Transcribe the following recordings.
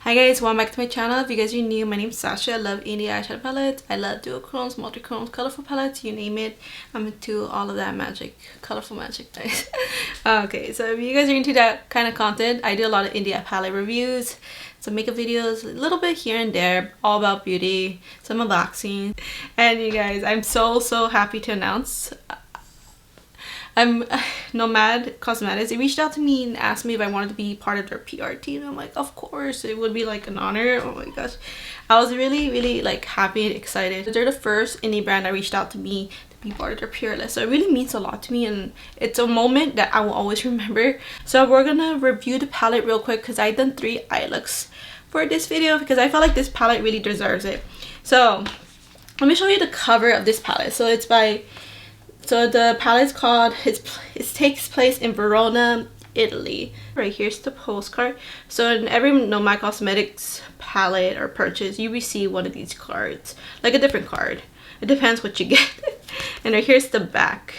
Hi guys, welcome back to my channel. If you guys are new, my name is Sasha. I love indie eyeshadow palettes. I love duochromes, multichromes, colorful palettes, you name it. I'm into all of that magic, colorful magic, guys. Okay, so if you guys are into that kind of content, I do a lot of indie palette reviews, some makeup videos, a little bit here and there, all about beauty, some unboxing. And you guys, I'm so happy to announce Nomad Cosmetics. They reached out to me and asked me if I wanted to be part of their PR team. I'm like, of course, it would be like an honor. Oh my gosh, I was really like happy and excited. They're the first indie brand that reached out to me to be part of their PR list, so it really means a lot to me, and it's a moment that I will always remember. So we're gonna review the palette real quick because I done 3 eye looks for this video because I felt like this palette really deserves it. So let me show you the cover of this palette. So it's by the palette's called, it takes place in Verona, Italy. Right here's the postcard. So in every Nomad Cosmetics palette or purchase, you receive one of these cards, like a different card. It depends what you get. And right here's the back.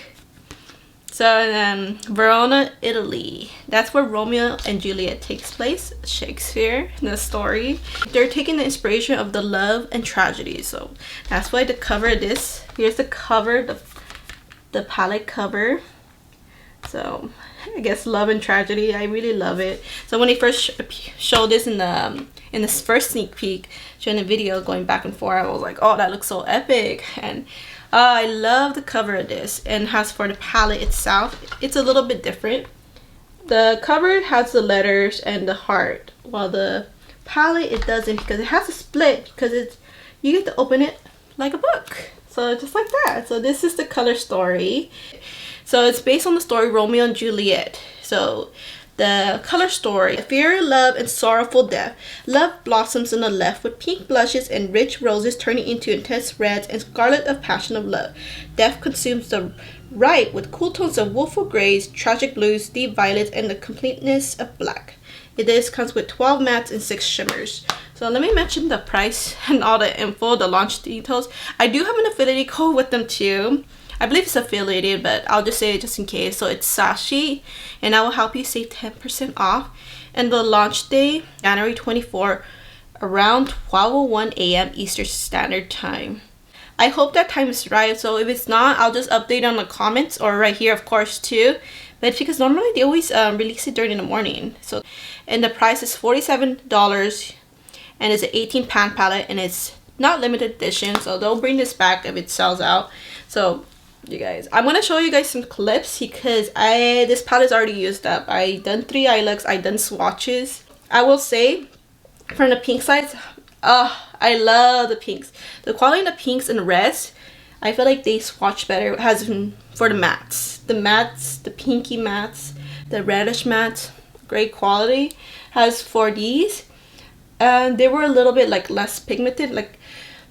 So then Verona, Italy. That's where Romeo and Juliet takes place. Shakespeare, the story. They're taking the inspiration of the love and tragedy. So that's why the cover of this. Here's the cover, the palette cover. So I guess love and tragedy, I really love it. So when they first showed this in this first sneak peek during the video, going back and forth, I was like, oh, that looks so epic. And I love the cover of this. And as for the palette itself, it's a little bit different. The cover has the letters and the heart, while the palette, it doesn't, because it has a split, because you get to open it like a book. So just like that. So this is the color story. So it's based on the story Romeo and Juliet. So the color story: fear, love, and sorrowful death. Love blossoms on the left with pink blushes and rich roses turning into intense reds and scarlet of passion of love. Death consumes the right with cool tones of woeful grays, tragic blues, deep violets, and the completeness of black. This comes with 12 mattes and 6 shimmers. So let me mention the price and all the info, the launch details. I do have an affiliate code with them too. I believe it's affiliated, but I'll just say it just in case. So it's Sashi, and I will help you save 10% off. And the launch day, January 24, around 12:01 a.m. Eastern Standard Time. I hope that time is right. So if it's not, I'll just update on the comments, or right here, of course, too. But because normally they always release it during the morning. So, and the price is $47, and it's an 18 pan palette, and it's not limited edition. So they'll bring this back if it sells out. So you guys, I'm gonna show you guys some clips because this palette is already used up. I done 3 eye looks. I done swatches. I will say, from the pink sides, I love the pinks. The quality of the pinks and reds, I feel like they swatch better. It has been for the mattes. The mattes, the pinky mattes, the reddish mattes, great quality. Has for these, and they were a little bit like less pigmented. Like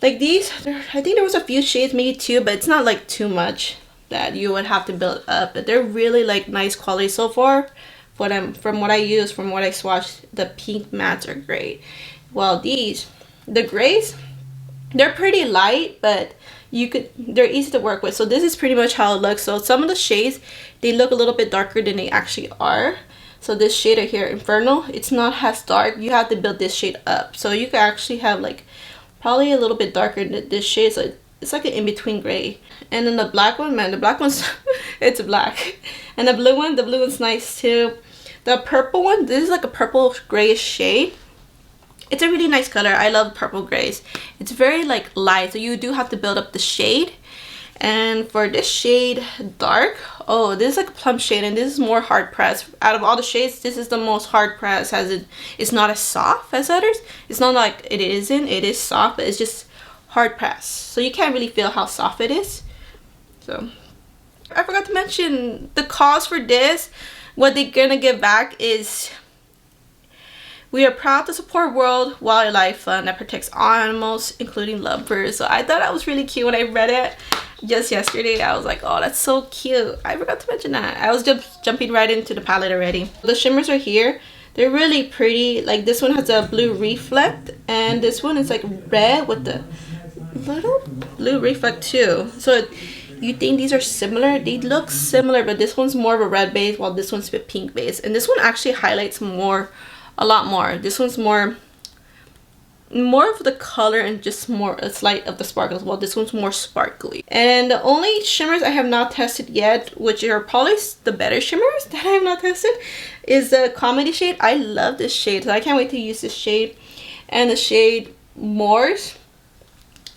these, I think there was a few shades, maybe 2, but it's not like too much that you would have to build up. But they're really like nice quality so far. For them, from what I use, from what I swatched, the pink mattes are great. While these, the grays, they're pretty light, but they're easy to work with. So this is pretty much how it looks. So some of the shades, they look a little bit darker than they actually are. So this shade right here, Inferno, it's not as dark. You have to build this shade up. So you can actually have like probably a little bit darker than this shade. So it's like an in-between gray. And then the black one, man, the black one's it's black. And the blue one's nice too. The purple one, this is like a purple grayish shade. It's a really nice color. I love purple grays. It's very like light, so you do have to build up the shade. And for this shade, dark, oh, this is like a plum shade, and this is more hard pressed. Out of all the shades, this is the most hard pressed, as it's not as soft as others. It's not like it isn't, it is soft, but it's just hard pressed. So you can't really feel how soft it is. So I forgot to mention the cause for this. What they're gonna give back is, we are proud to support World Wildlife Fund that protects all animals, including lovebirds. So I thought that was really cute when I read it just yesterday. I was like, oh, that's so cute. I forgot to mention that. I was just jumping right into the palette already. The shimmers are here. They're really pretty. Like this one has a blue reflect, and this one is like red with the little blue reflect too. So you think these are similar? They look similar, but this one's more of a red base, while this one's a pink base. And this one actually highlights more, a lot more. This one's more more of the color and just more a slight of the sparkles. Well, this one's more sparkly. And the only shimmers I have not tested yet, which are probably the better shimmers that I have not tested, is the Comedy shade. I love this shade, so I can't wait to use this shade. And the shade Moors.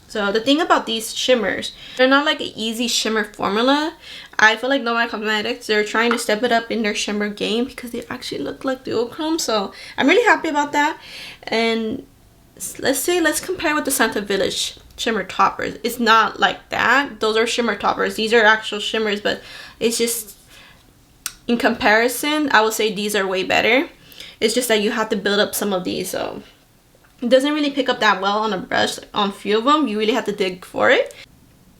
So the thing about these shimmers, they're not like an easy shimmer formula. I feel like Nomad Cosmetics, they're trying to step it up in their shimmer game because they actually look like duochrome. So I'm really happy about that. And let's compare with the Santa Village shimmer toppers. It's not like that. Those are shimmer toppers. These are actual shimmers, but it's just in comparison, I would say these are way better. It's just that you have to build up some of these, so it doesn't really pick up that well on a brush. On a few of them, you really have to dig for it.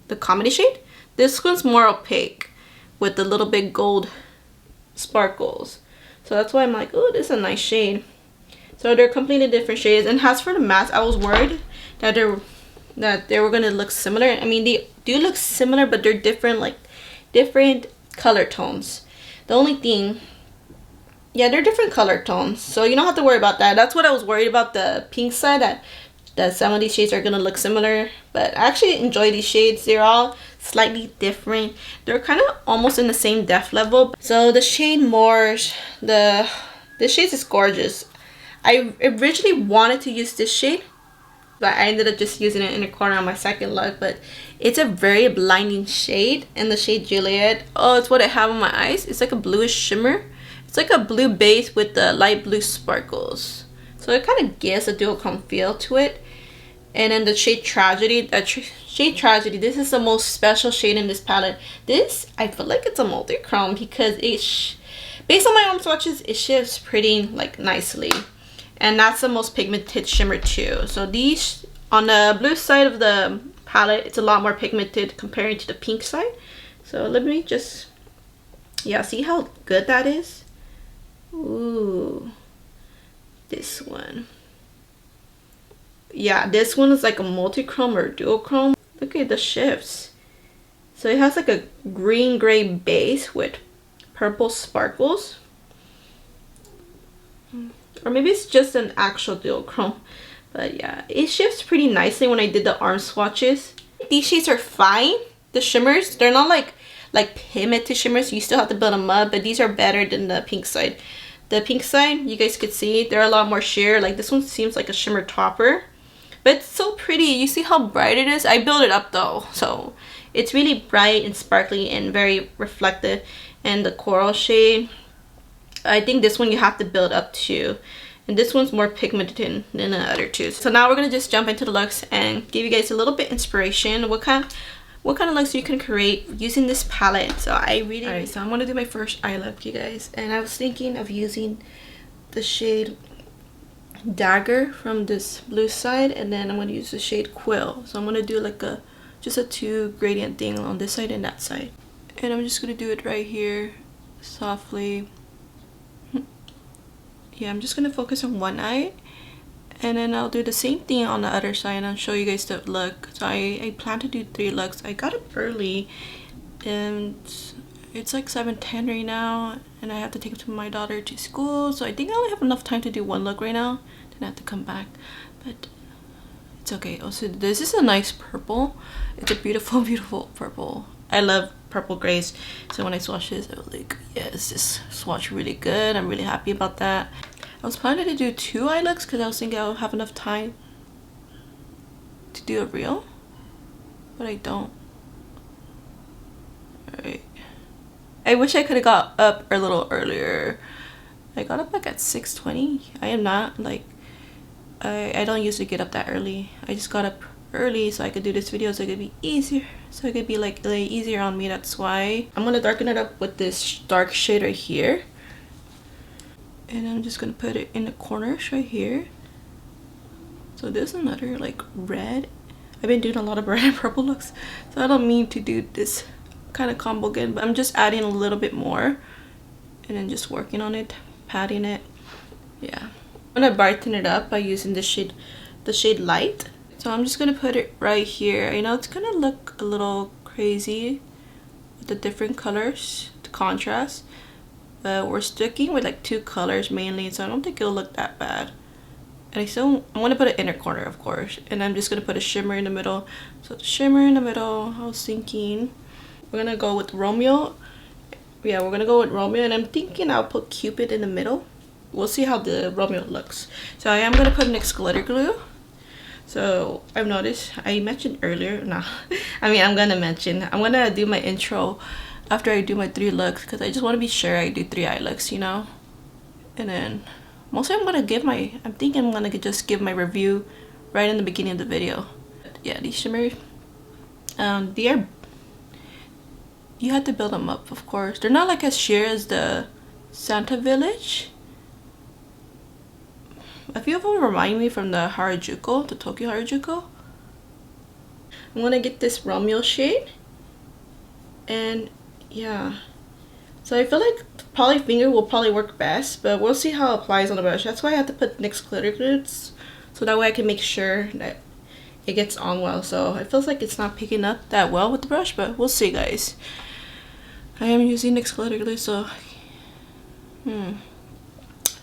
The Comedy shade, this one's more opaque with the little bit gold sparkles. So that's why I'm like, oh, this is a nice shade. So they're completely different shades. And as for the mattes, I was worried that they were gonna look similar. I mean, they do look similar, but they're different, like different color tones. The only thing, yeah, they're different color tones, so you don't have to worry about that. That's what I was worried about, the pink side, that some of these shades are gonna look similar. But I actually enjoy these shades. They're all slightly different. They're kind of almost in the same depth level. So the shade Moors, this shade is gorgeous. I originally wanted to use this shade, but I ended up just using it in the corner on my second look. But it's a very blinding shade. And the shade Juliet, oh, it's what I have on my eyes. It's like a bluish shimmer. It's like a blue base with the light blue sparkles. So it kind of gives a duochrome feel to it. And then the shade Tragedy, this is the most special shade in this palette. This, I feel like it's a multi-chrome because based on my own swatches, it shifts pretty like nicely. And that's the most pigmented shimmer too. So these, on the blue side of the palette, it's a lot more pigmented compared to the pink side. So let me just, yeah, see how good that is? Ooh, this one. Yeah, this one is like a multi-chrome or duochrome. Look at the shifts. So it has like a green gray base with purple sparkles. Or maybe it's just an actual duochrome. But yeah, it shifts pretty nicely when I did the arm swatches. These shades are fine. The shimmers, they're not like pigmented shimmers. You still have to build them up, but these are better than the pink side. The pink side, you guys could see, they're a lot more sheer. Like this one seems like a shimmer topper. But it's so pretty. You see how bright it is? I built it up though. So it's really bright and sparkly and very reflective. And the coral shade, I think this one you have to build up too. And this one's more pigmented than the other two. So now we're going to just jump into the looks and give you guys a little bit inspiration. What kind of looks you can create using this palette. So alright, so I'm going to do my first eye look, you guys. And I was thinking of using the shade Dagger from this blue side, and then I'm going to use the shade Quill. So I'm going to do like just a 2 gradient thing on this side and that side. And I'm just going to do it right here softly. Yeah, I'm just going to focus on one eye, and then I'll do the same thing on the other side and I'll show you guys the look. So I plan to do 3 looks. I got up early and it's like 7:10 right now, and I have to take my daughter to school, so I think I only have enough time to do 1 look right now, then I have to come back, but it's okay. Also, this is a nice purple. It's a beautiful, beautiful purple. I love purple grays, so when I swatched this, I was like, yes, this swatch really good. I'm really happy about that. I was planning to do 2 eye looks because I was thinking I'll have enough time to do a reel, but I don't. Alright. I wish I could have got up a little earlier. I got up like at 6:20. I am not like, I don't usually get up that early. I just got up early so I could do this video, so it could be easier. So it could be like easier on me. That's why I'm gonna darken it up with this dark shade right here. And I'm just gonna put it in the corners right here. So there's another like red. I've been doing a lot of red and purple looks, so I don't mean to do this kind of combo again, but I'm just adding a little bit more and then just working on it, patting it. Yeah, I'm gonna brighten it up by using the shade Light. So I'm just gonna put it right here. I know it's gonna look a little crazy with the different colors to contrast, but we're sticking with like 2 colors mainly, so I don't think it'll look that bad. And I want to put an inner corner, of course. And I'm just going to put a shimmer in the middle. So the shimmer in the middle, I was thinking we're going to go with Romeo. Yeah, we're going to go with Romeo. And I'm thinking I'll put Cupid in the middle. We'll see how the Romeo looks. So I am going to put NYX glitter glue. So I've noticed, I mentioned earlier, no, I mean, I'm going to do my intro after I do my 3 looks. Because I just want to be sure I do 3 eye looks, you know. And then mostly I'm thinking I'm gonna just give my review right in the beginning of the video. Yeah, these shimmers, you have to build them up, of course. They're not like as sheer as the Santa Village. A few of them remind me from the Harajuku, the Tokyo Harajuku. I'm gonna get this Romeo shade, and yeah. So I feel like poly finger will probably work best, but we'll see how it applies on the brush. That's why I have to put NYX glitter glue, so that way I can make sure that it gets on well. So it feels like it's not picking up that well with the brush, but we'll see, guys. I am using NYX glitter glue, so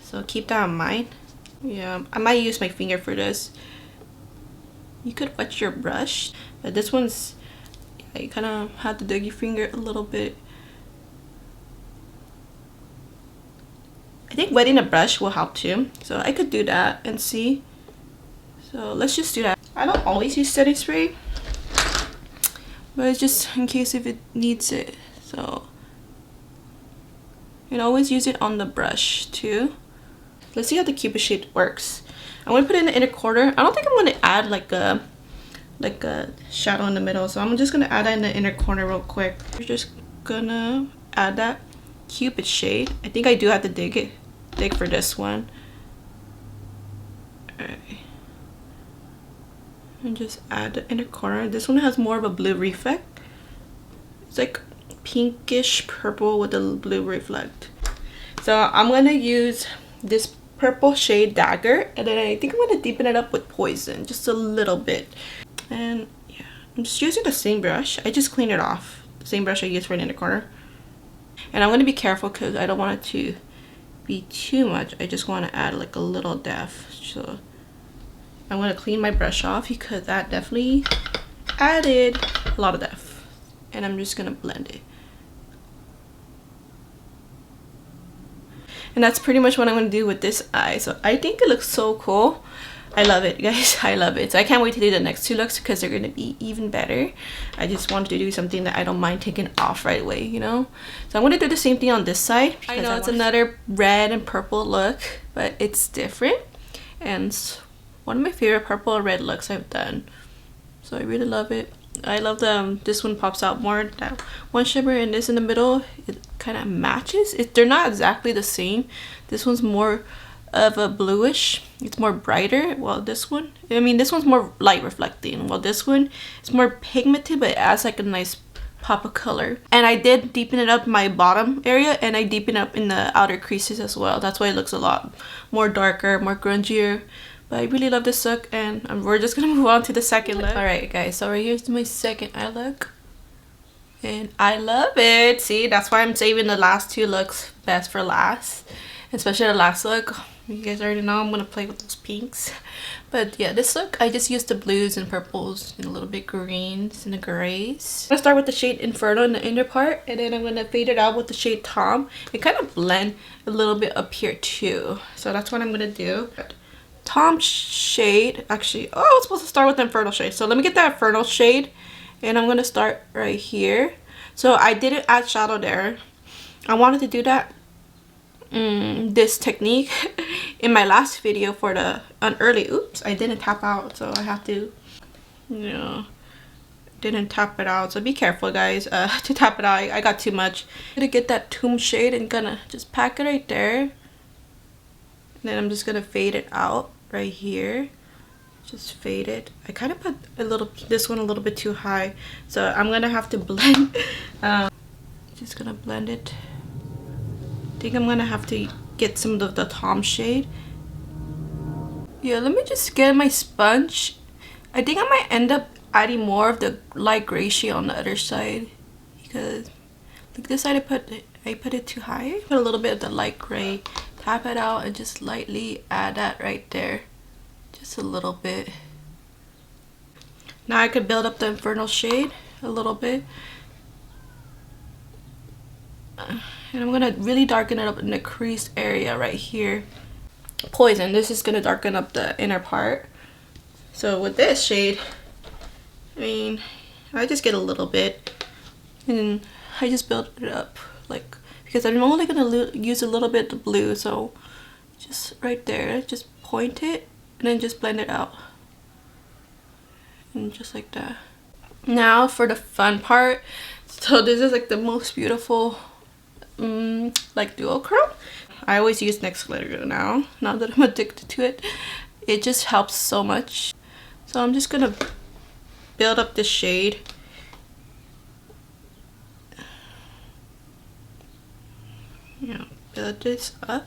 so keep that in mind. Yeah, I might use my finger for this. You could wet your brush, but this one's, yeah, you kind of have to dig your finger a little bit. I think wetting a brush will help too, so I could do that and see. So let's just do that. I don't always use setting spray, but it's just in case if it needs it. So you can always use it on the brush too. Let's see how the Cupid shade works. I'm gonna put it in the inner corner. I don't think I'm gonna add like a shadow in the middle, so I'm just gonna add that in the inner corner real quick. We're just gonna add that Cupid shade. I think I do have to dig for this one. Alright. And just add the inner corner. This one has more of a blue reflect. It's like pinkish purple with a blue reflect. So I'm gonna use this purple shade Dagger, and then I think I'm gonna deepen it up with Poison just a little bit. And yeah, I'm just using the same brush. I just cleaned it off. The same brush I used for the inner corner. And I'm going to be careful because I don't want it to be too much. I just want to add like a little depth. So I'm going to clean my brush off because that definitely added a lot of depth. And I'm just going to blend it. And that's pretty much what I'm going to do with this eye. So I think it looks so cool. I love it, guys. I love it. So I can't wait to do the next 2 looks because they're going to be even better. I just wanted to do something that I don't mind taking off right away, you know. So I'm going to do the same thing on this side. I know it's another red and purple look, but it's different. And it's one of my favorite purple and red looks I've done. So I really love it. I love this one pops out more. That one shimmer and this in the middle, it kind of matches. They're not exactly the same. This one's more of a bluish, it's more brighter, while this one, this one's more light reflecting, while this one is more pigmented, but it adds like a nice pop of color. And I did deepen it up my bottom area, and I deepen up in the outer creases as well. That's why it looks a lot more darker, more grungier. But I really love this look, and we're just gonna move on to the second look. Alright guys, so right here's my second eye look, and I love it. See, that's why I'm saving the last 2 looks best for last, especially the last look. You guys already know I'm gonna play with those pinks. But yeah, this look I just used the blues and purples and a little bit greens and the grays. I'm gonna start with the shade Inferno in the inner part, and then I'm gonna fade it out with the shade Tom. It kind of blend a little bit up here too, so that's what I'm gonna do. Tom shade, actually, oh, I was supposed to start with the Inferno shade, so let me get that Inferno shade, and I'm gonna start right here. So I didn't add shadow there. I wanted to do that this technique in my last video for the early. Oops, I didn't tap out, so I have to, didn't tap it out. So be careful, guys, to tap it out. I got too much. I'm gonna get that Tomb shade and gonna just pack it right there, and then I'm just gonna fade it out right here. Just fade it. I kind of put this one a little bit too high, so I'm gonna have to blend. Just gonna blend it. I think I'm gonna have to get some of the Tom shade. Yeah, let me just get my sponge. I think I might end up adding more of the light gray shade on the other side, because like this side I put it too high. Put a little bit of the light gray, tap it out, and just lightly add that right there. just a little bit. Now I could build up the Infernal shade a little bit. And I'm gonna really darken it up in the crease area right here. Poison, this is gonna darken up the inner part. So with this shade, I mean, I just get a little bit and I just build it up, like, because I'm only gonna use a little bit of blue, so just right there, just point it and then just blend it out. And just like that. Now for the fun part. So this is like the most beautiful like duochrome. I always use NYX glitter now that I'm addicted to it. It just helps so much. So I'm just gonna build up this shade. Yeah, build this up.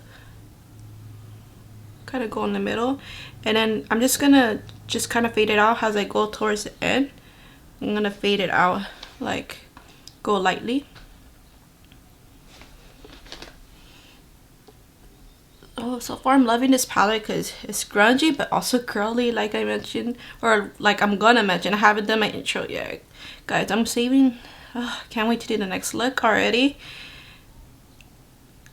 Kind of go in the middle, and then I'm just gonna kind of fade it out as I go towards the end. I'm gonna fade it out, like go lightly. Oh, so far I'm loving this palette because it's grungy but also curly, like I mentioned, or like I'm gonna mention. I haven't done my intro yet, guys. I'm saving. Can't wait to do the next look already.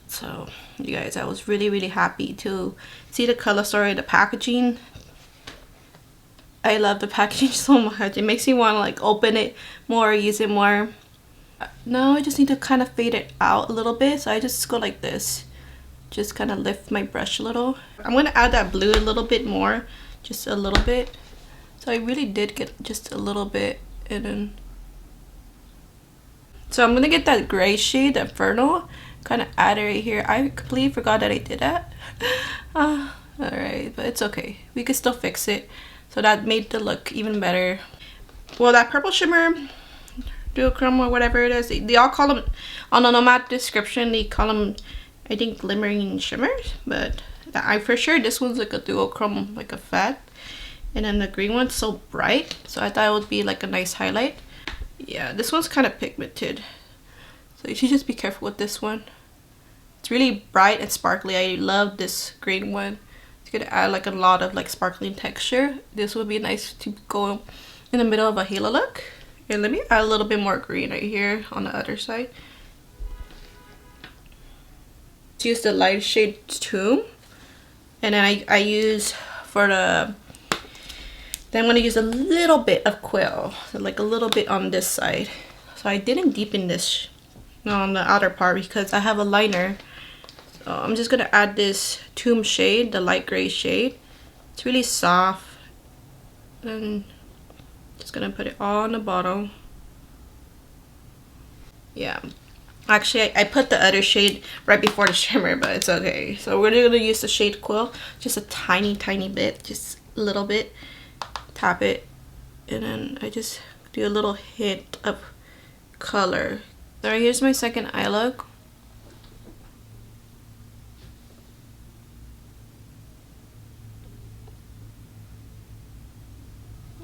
So you guys, I was really happy to see the color story, the packaging. I love the packaging so much. It makes me want to like open it more, use it more. Now I just need to kind of fade it out a little bit, so I just go like this. Just kind of lift my brush a little. I'm going to add that blue a little bit more, just a little bit. So I really did get just a little bit, and then so I'm going to get that gray shade, the Infernal, kind of add it right here. I completely forgot that I did that. Alright, but it's okay. We could still fix it. So that made the look even better. Well, that purple shimmer, duochrome or whatever it is, they all call them, on the Nomad description, they call them, I think, glimmering shimmers. But I for sure, this one's like a duochrome, like a fat. And then the green one's so bright. So I thought it would be like a nice highlight. Yeah, this one's kind of pigmented. So you should just be careful with this one. It's really bright and sparkly. I love this green one. It's gonna add like a lot of like sparkling texture. This would be nice to go in the middle of a halo look. And let me add a little bit more green right here on the other side. Let's use the light shade Tomb. And then I use for the, then I'm gonna use a little bit of Quill. So like a little bit on this side. So I didn't deepen this on the outer part because I have a liner. So I'm just gonna add this Tomb shade, the light gray shade. It's really soft, and just gonna put it all on the bottom. Yeah, actually I put the other shade right before the shimmer, but it's okay. So we're gonna use the shade Quill, just a tiny bit, just a little bit. Tap it, and then I just do a little hint of color. So here's my second eye look.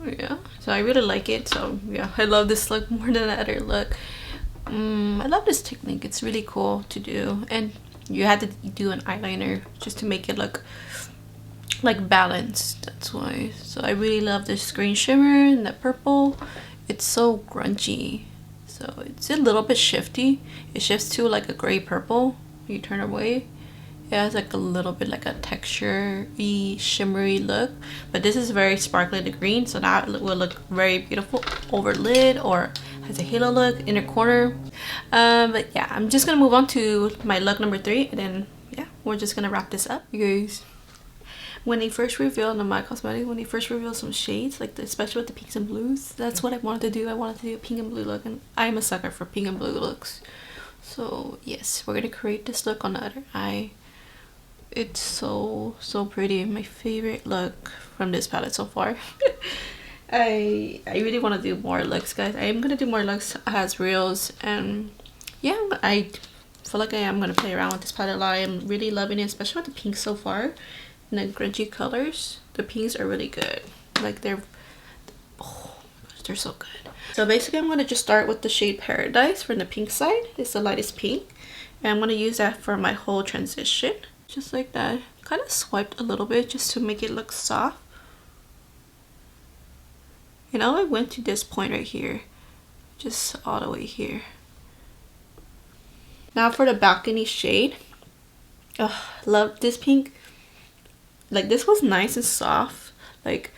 Yeah, so I really like it. So yeah, I love this look more than the other look. I love this technique. It's really cool to do, and you had to do an eyeliner just to make it look like balanced. That's why. So I really love this green shimmer and the purple. It's so grungy. So it's a little bit shifty. It shifts to like a gray purple. You turn away. It has like a little bit like a texture-y, shimmery look. But this is very sparkly to green, so that will look very beautiful over lid or has a halo look, inner corner. But yeah, I'm just gonna move on to my look number 3, and then yeah, we're just gonna wrap this up, you guys. When they first revealed Nomad Cosmetics, when they first revealed some shades, like especially with the pinks and blues, that's what I wanted to do. I wanted to do a pink and blue look, and I'm a sucker for pink and blue looks. So yes, we're gonna create this look on the other eye. It's so pretty. My favorite look from this palette so far. I really want to do more looks, guys. I am gonna do more looks as reels, and yeah, I feel like I am gonna play around with this palette a lot. I am really loving it, especially with the pink so far. And the grungy colors, the pinks are really good. Like they're, oh my gosh, they're so good. So basically I'm going to just start with the shade Paradise from the pink side. It's the lightest pink, and I'm going to use that for my whole transition, just like that. Kind of swiped a little bit just to make it look soft. And I went to this point right here, just all the way here. Now for the balcony shade. Oh, love this pink. Like this was nice and soft, like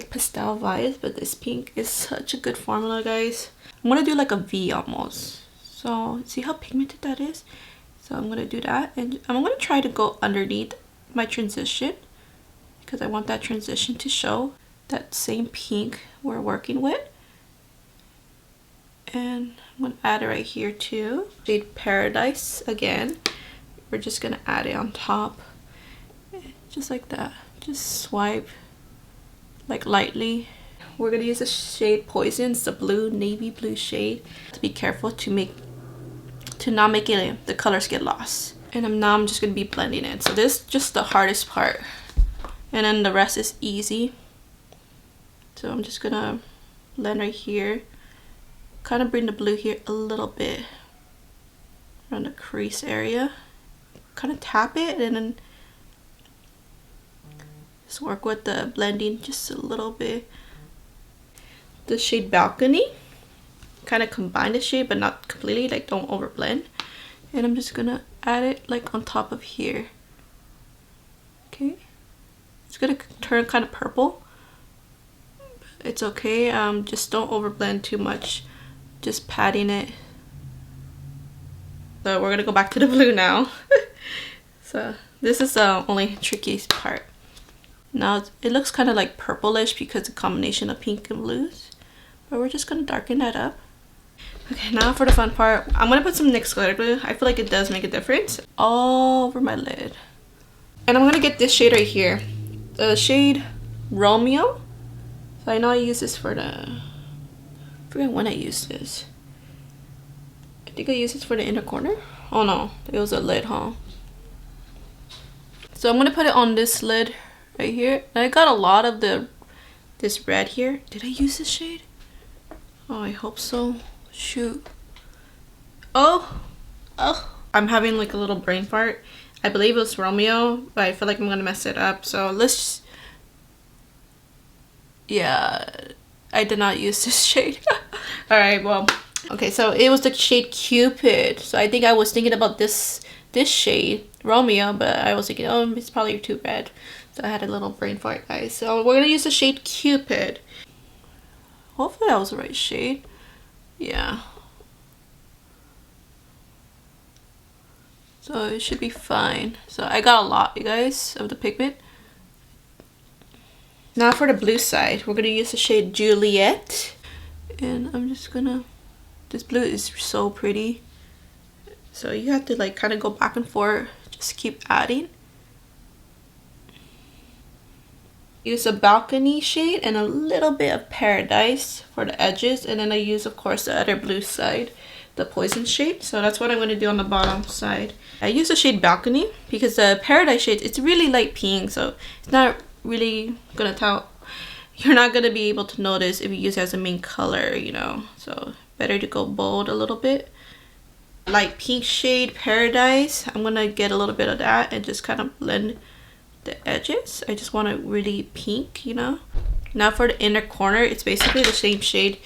pastel vibes, but this pink is such a good formula, guys. I'm gonna do like a V almost. So see how pigmented that is? So I'm gonna do that, and I'm gonna try to go underneath my transition because I want that transition to show that same pink we're working with. And I'm gonna add it right here too. Shade Paradise again. We're just gonna add it on top, just like that. Just swipe like lightly. We're gonna use the shade Poison. It's the blue, navy blue shade. To be careful to not make the colors get lost. And now I'm just gonna be blending it. So this is just the hardest part, and then the rest is easy. So I'm just gonna blend right here. Kind of bring the blue here a little bit around the crease area. Kind of tap it and then just work with the blending just a little bit. The shade Balcony, kind of combine the shade but not completely, like don't overblend. And I'm just gonna add it like on top of here. Okay, it's gonna turn kind of purple. It's okay, just don't overblend too much, just patting it. So we're gonna go back to the blue now. So this is the only trickiest part. Now it looks kind of like purplish because it's a combination of pink and blues, but we're just gonna darken that up. Okay, now for the fun part, I'm gonna put some NYX glitter glue. I feel like it does make a difference all over my lid. And I'm gonna get this shade right here, the shade Romeo. So I know I use this for the, I forget when I used this. I think I used this for the inner corner. Oh no, it was a lid, huh? So I'm gonna put it on this lid right here. And I got a lot of this red here. Did I use this shade? Oh, I hope so. Shoot. Oh, I'm having like a little brain fart. I believe it was Romeo, but I feel like I'm gonna mess it up. So let's, yeah, I did not use this shade. All right, well, okay, so it was the shade Cupid. So I think I was thinking about this shade Romeo, but I was thinking, oh, it's probably too red. So I had a little brain fart, guys. So we're gonna use the shade Cupid. Hopefully that was the right shade. Yeah. So it should be fine. So I got a lot, you guys, of the pigment. Now for the blue side, we're gonna use the shade Juliet. And I'm just gonna, this blue is so pretty. So you have to like kind of go back and forth, just keep adding. Use a Balcony shade and a little bit of Paradise for the edges, and then I use of course the other blue side, the Poison shade. So that's what I'm going to do on the bottom side. I use the shade Balcony because the Paradise shade, it's really light pink, so it's not really gonna tell, you're not gonna be able to notice if you use it as a main color, you know. So better to go bold a little bit. Light pink shade Paradise, I'm gonna get a little bit of that and just kind of blend the edges. I just want it really pink, you know. Now for the inner corner, it's basically the same shade.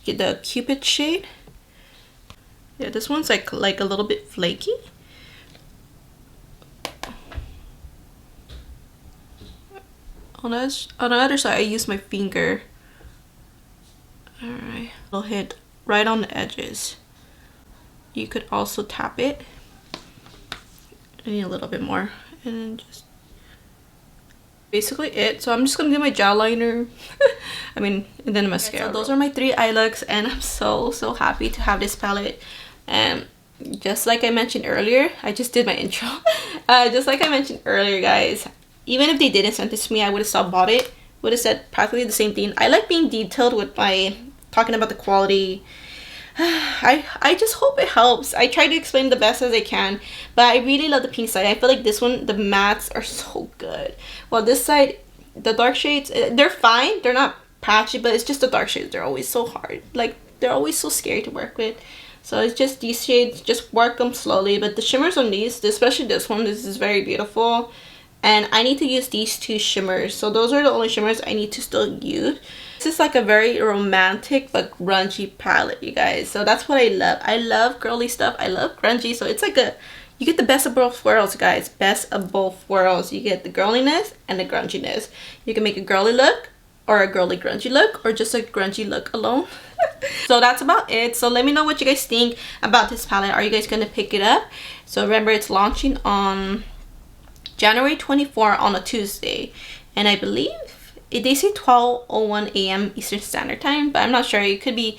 Get the Cupid shade. Yeah, this one's like a little bit flaky. On the other side, I use my finger. All right, I'll hit right on the edges. You could also tap it. I need a little bit more, and then just basically it. So I'm just gonna do my jawliner. I mean, and then mascara. So those are my 3 eye looks, and I'm so happy to have this palette. And just like I mentioned earlier, I just did my intro. Just like I mentioned earlier, guys, even if they didn't send this to me, I would have still bought it. Would have said practically the same thing. I like being detailed with my talking about the quality. I just hope it helps. I try to explain the best as I can, but I really love the pink side. I feel like this one, the mattes are so good. Well, this side, the dark shades, they're fine. They're not patchy, but it's just the dark shades. They're always so hard. Like, they're always so scary to work with. So it's just these shades, just work them slowly. But the shimmers on these, especially this one, this is very beautiful. and I need to use these two shimmers. So those are the only shimmers I need to still use. This is like a very romantic but grungy palette, you guys. So that's what I love. I love girly stuff. I love grungy. So it's like you get the best of both worlds, guys. Best of both worlds. You get the girliness and the grunginess. You can make a girly look or a girly grungy look, or just a grungy look alone. So that's about it. So let me know what you guys think about this palette. Are you guys gonna pick it up? So remember, it's launching on January 24 on a Tuesday, and I believe they say 12:01 a.m. Eastern Standard Time, but I'm not sure. It could be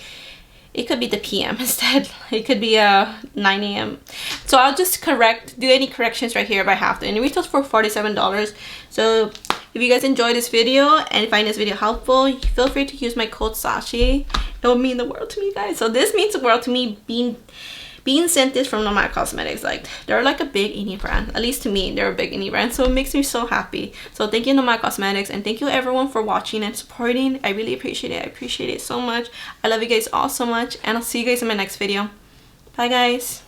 the PM instead. It could be 9 a.m. So I'll just do any corrections right here if I have to. And it retails for $47. So if you guys enjoyed this video and find this video helpful, feel free to use my code SACHI. It would mean the world to me, guys. So this means the world to me, being sent this from Nomad Cosmetics. Like, they're like a big indie brand. At least to me, they're a big indie brand. So it makes me so happy. So thank you, Nomad Cosmetics, and thank you everyone for watching and supporting. I really appreciate it. I appreciate it so much. I love you guys all so much, and I'll see you guys in my next video. Bye, guys.